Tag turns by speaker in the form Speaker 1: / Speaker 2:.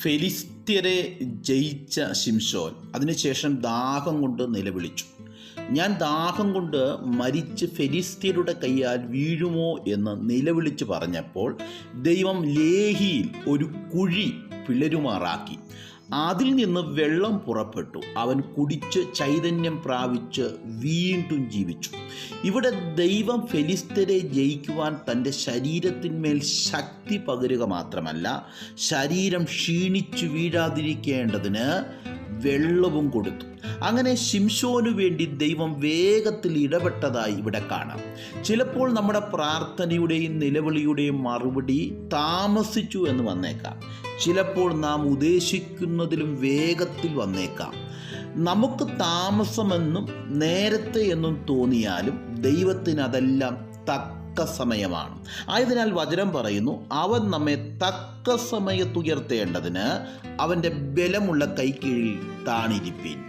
Speaker 1: ഫെലിസ്ത്യരെ ജയിച്ച ശിംശോൻ അതിനുശേഷം ദാഹം കൊണ്ട് നിലവിളിച്ചു. ഞാൻ ദാഹം കൊണ്ട് മരിച്ച് ഫെലിസ്ത്യരുടെ കയ്യാൽ വീഴുമോ എന്ന് നിലവിളിച്ച് പറഞ്ഞപ്പോൾ ദൈവം ലേഹിയിൽ ഒരു കുഴി പിളരുമാറാക്കി. അതിൽ നിന്ന് വെള്ളം പുറപ്പെട്ടു. അവൻ കുടിച്ച് ചൈതന്യം പ്രാപിച്ച് വീണ്ടും ജീവിച്ചു. ഇവിടെ ദൈവം ഫെലിസ്ത്യരെ ജയിക്കുവാൻ തൻ്റെ ശരീരത്തിന്മേൽ ശക്തി പകരുക മാത്രമല്ല, ശരീരം ക്ഷീണിച്ചു വീഴാതിരിക്കേണ്ടതിന് വെള്ളവും കൊടുത്തു. അങ്ങനെ ശിംശോനു വേണ്ടി ദൈവം വേഗത്തിൽ ഇടപെട്ടതായി ഇവിടെ കാണാം. ചിലപ്പോൾ നമ്മുടെ പ്രാർത്ഥനയുടെയും നിലവിളിയുടെയും മറുപടി താമസിച്ചു എന്ന് വന്നേക്കാം. ചിലപ്പോൾ നാം ഉദ്ദേശിക്കുന്നതിലും വേഗത്തിൽ വന്നേക്കാം. നമുക്ക് താമസമെന്നും നേരത്തെ എന്നും തോന്നിയാലും ദൈവത്തിന് അതെല്ലാം തക്ക സമയമാണ്. ആയതിനാൽ വചനം പറയുന്നു, അവൻ നമ്മെ തക്ക സമയത്തുയർത്തേണ്ടതിന് അവൻ്റെ ബലമുള്ള കൈക്കീഴിൽ താണിരിപ്പീൻ.